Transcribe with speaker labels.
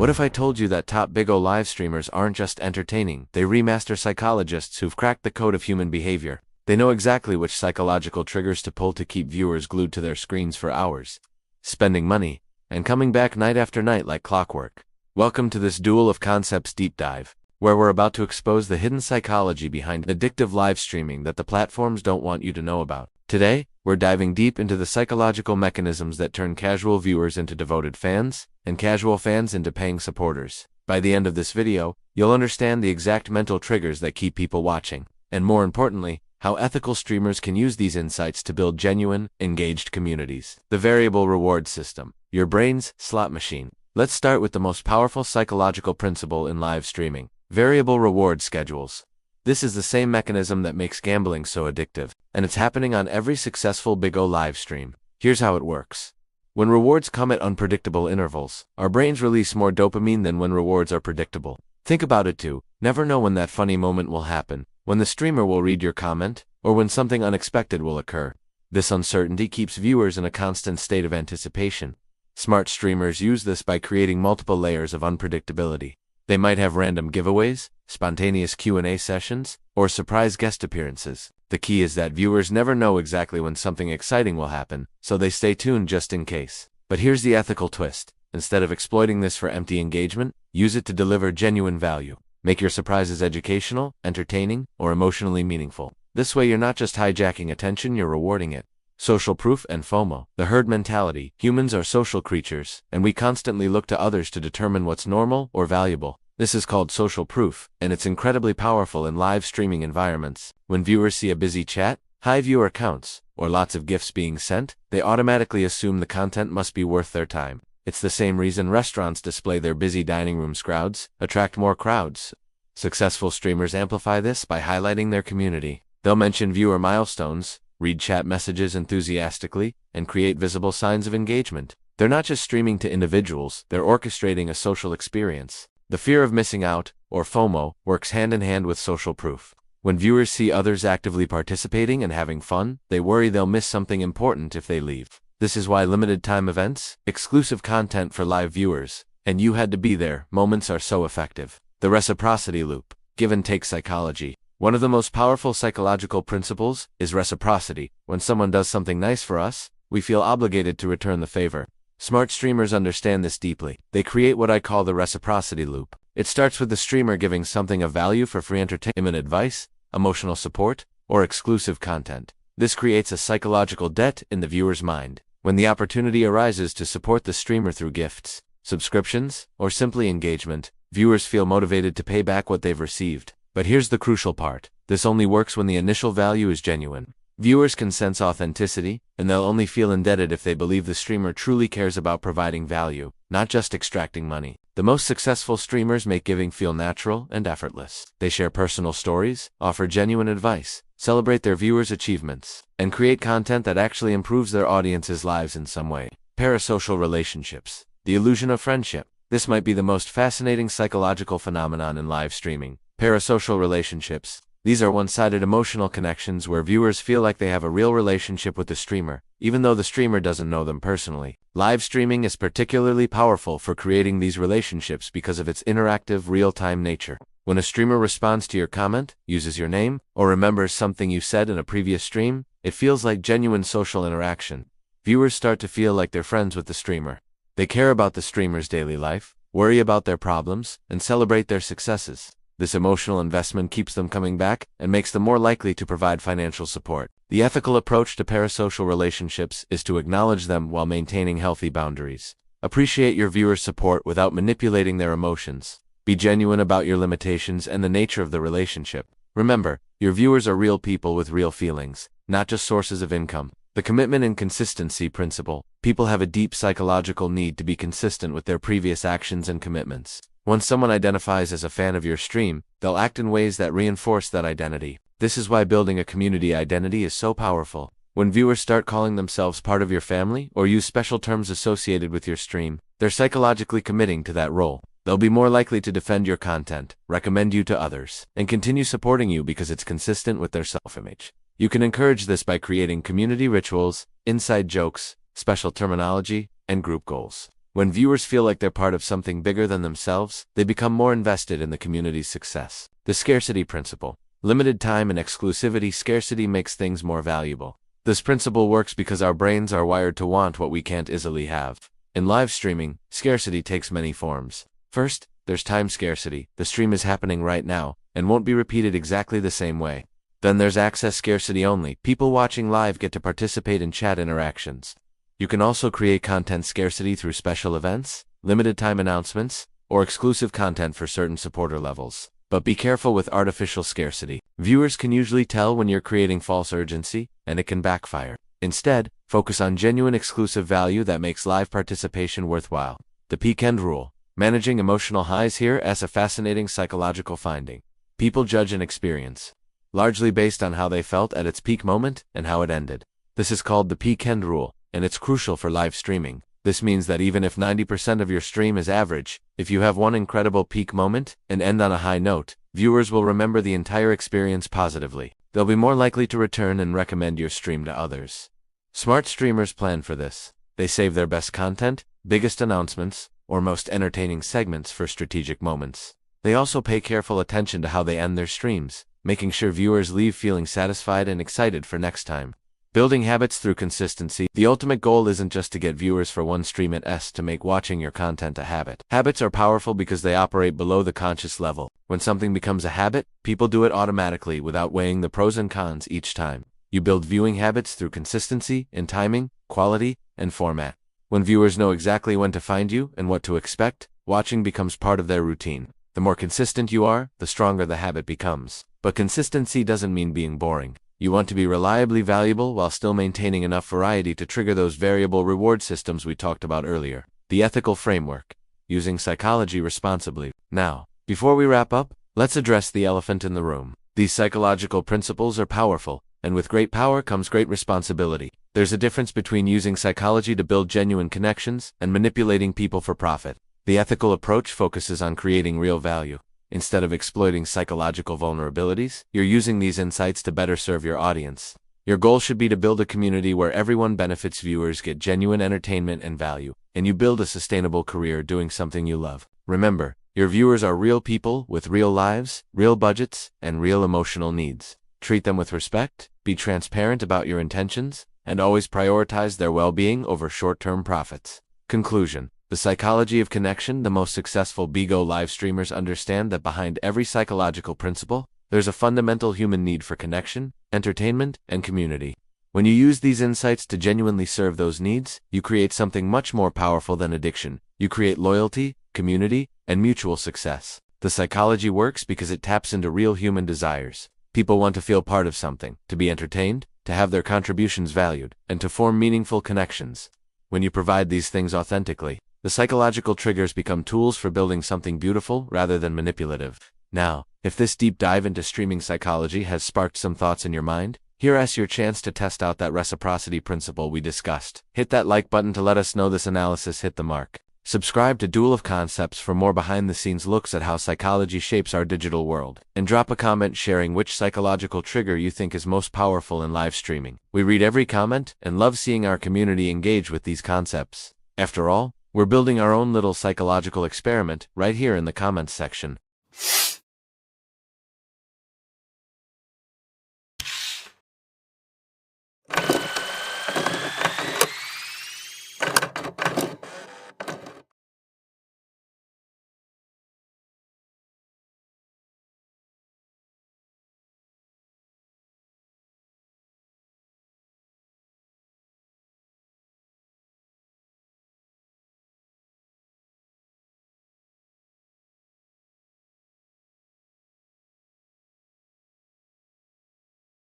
Speaker 1: What if I told you that top Bigo live streamers aren't just entertaining, they remaster psychologists who've cracked the code of human behavior. They know exactly which psychological triggers to pull to keep viewers glued to their screens for hours, spending money, and coming back night after night like clockwork. Welcome to this Duel of Concepts deep dive, where we're about to expose the hidden psychology behind addictive live streaming that the platforms don't want you to know about. Today, we're diving deep into the psychological mechanisms that turn casual viewers into devoted fans, and casual fans into paying supporters. By the end of this video, you'll understand the exact mental triggers that keep people watching, and more importantly, how ethical streamers can use these insights to build genuine, engaged communities. The variable reward system, your brain's slot machine. Let's start with the most powerful psychological principle in live streaming: variable reward schedules. This is the same mechanism that makes gambling so addictive, and it's happening on every successful Bigo live stream. Here's how it works. When rewards come at unpredictable intervals, our brains release more dopamine than when rewards are predictable. Think about it too. Never know when that funny moment will happen, when the streamer will read your comment, or when something unexpected will occur. This uncertainty keeps viewers in a constant state of anticipation. Smart streamers use this by creating multiple layers of unpredictability. They might have random giveaways, spontaneous Q&A sessions, or surprise guest appearances. The key is that viewers never know exactly when something exciting will happen, so they stay tuned just in case. But here's the ethical twist. Instead of exploiting this for empty engagement, use it to deliver genuine value. Make your surprises educational, entertaining, or emotionally meaningful. This way you're not just hijacking attention, you're rewarding it. Social proof and FOMO. The herd mentality. Humans are social creatures, and we constantly look to others to determine what's normal or valuable. This is called social proof, and it's incredibly powerful in live streaming environments. When viewers see a busy chat, high viewer counts, or lots of gifts being sent, they automatically assume the content must be worth their time. It's the same reason restaurants display their busy dining room crowds, attract more crowds. Successful streamers amplify this by highlighting their community. They'll mention viewer milestones, read chat messages enthusiastically, and create visible signs of engagement. They're not just streaming to individuals, they're orchestrating a social experience. The fear of missing out, or FOMO, works hand in hand with social proof. When viewers see others actively participating and having fun, they worry they'll miss something important if they leave. This is why limited-time events, exclusive content for live viewers, and you had to be there moments are so effective. The Reciprocity Loop, give-and-take psychology. One of the most powerful psychological principles is reciprocity. When someone does something nice for us, we feel obligated to return the favor. Smart streamers understand this deeply. They create what I call the reciprocity loop. It starts with the streamer giving something of value for free entertainment, advice, emotional support, or exclusive content. This creates a psychological debt in the viewer's mind. When the opportunity arises to support the streamer through gifts, subscriptions, or simply engagement, viewers feel motivated to pay back what they've received. But here's the crucial part. This only works when the initial value is genuine. Viewers can sense authenticity, and they'll only feel indebted if they believe the streamer truly cares about providing value, not just extracting money. The most successful streamers make giving feel natural and effortless. They share personal stories, offer genuine advice, celebrate their viewers' achievements, and create content that actually improves their audience's lives in some way. Parasocial relationships. The illusion of friendship. This might be the most fascinating psychological phenomenon in live streaming. Parasocial relationships. These are one-sided emotional connections where viewers feel like they have a real relationship with the streamer, even though the streamer doesn't know them personally. Live streaming is particularly powerful for creating these relationships because of its interactive, real-time nature. When a streamer responds to your comment, uses your name, or remembers something you said in a previous stream, it feels like genuine social interaction. Viewers start to feel like they're friends with the streamer. They care about the streamer's daily life, worry about their problems, and celebrate their successes. This emotional investment keeps them coming back and makes them more likely to provide financial support. The ethical approach to parasocial relationships is to acknowledge them while maintaining healthy boundaries. Appreciate your viewers' support without manipulating their emotions. Be genuine about your limitations and the nature of the relationship. Remember, your viewers are real people with real feelings, not just sources of income. The commitment and consistency principle. People have a deep psychological need to be consistent with their previous actions and commitments. Once someone identifies as a fan of your stream, they'll act in ways that reinforce that identity. This is why building a community identity is so powerful. When viewers start calling themselves part of your family or use special terms associated with your stream, they're psychologically committing to that role. They'll be more likely to defend your content, recommend you to others, and continue supporting you because it's consistent with their self-image. You can encourage this by creating community rituals, inside jokes, special terminology, and group goals. When viewers feel like they're part of something bigger than themselves, they become more invested in the community's success. The Scarcity Principle. Limited time and exclusivity. Scarcity makes things more valuable. This principle works because our brains are wired to want what we can't easily have. In live streaming, scarcity takes many forms. First, there's time scarcity. The stream is happening right now, and won't be repeated exactly the same way. Then there's access scarcity only. People watching live get to participate in chat interactions. You can also create content scarcity through special events, limited time announcements, or exclusive content for certain supporter levels. But be careful with artificial scarcity. Viewers can usually tell when you're creating false urgency, and it can backfire. Instead, focus on genuine exclusive value that makes live participation worthwhile. The peak end rule. Managing emotional highs. Here is a fascinating psychological finding. People judge an experience largely based on how they felt at its peak moment and how it ended. This is called the peak end rule, and it's crucial for live streaming. This means that even if 90% of your stream is average, if you have one incredible peak moment and end on a high note, viewers will remember the entire experience positively. They'll be more likely to return and recommend your stream to others. Smart streamers plan for this. They save their best content, biggest announcements, or most entertaining segments for strategic moments. They also pay careful attention to how they end their streams, making sure viewers leave feeling satisfied and excited for next time. Building habits through consistency. The ultimate goal isn't just to get viewers for one stream, it's to make watching your content a habit. Habits are powerful because they operate below the conscious level. When something becomes a habit, people do it automatically without weighing the pros and cons each time. You build viewing habits through consistency in timing, quality, and format. When viewers know exactly when to find you and what to expect, watching becomes part of their routine. The more consistent you are, the stronger the habit becomes. But consistency doesn't mean being boring. You want to be reliably valuable while still maintaining enough variety to trigger those variable reward systems we talked about earlier. The ethical framework. Using psychology responsibly. Now, before we wrap up, let's address the elephant in the room. These psychological principles are powerful, and with great power comes great responsibility. There's a difference between using psychology to build genuine connections and manipulating people for profit. The ethical approach focuses on creating real value. Instead of exploiting psychological vulnerabilities, you're using these insights to better serve your audience. Your goal should be to build a community where everyone benefits, viewers get genuine entertainment and value, and you build a sustainable career doing something you love. Remember, your viewers are real people with real lives, real budgets, and real emotional needs. Treat them with respect, be transparent about your intentions, and always prioritize their well-being over short-term profits. Conclusion. The psychology of connection. The most successful Bigo live streamers understand that behind every psychological principle, there's a fundamental human need for connection, entertainment, and community. When you use these insights to genuinely serve those needs, you create something much more powerful than addiction. You create loyalty, community, and mutual success. The psychology works because it taps into real human desires. People want to feel part of something, to be entertained, to have their contributions valued, and to form meaningful connections. When you provide these things authentically, the psychological triggers become tools for building something beautiful rather than manipulative. Now, if this deep dive into streaming psychology has sparked some thoughts in your mind, here's your chance to test out that reciprocity principle we discussed. Hit that like button to let us know this analysis hit the mark. Subscribe to Duel of Concepts for more behind-the-scenes looks at how psychology shapes our digital world. And drop a comment sharing which psychological trigger you think is most powerful in live streaming. We read every comment and love seeing our community engage with these concepts. After all, we're building our own little psychological experiment right here in the comments section.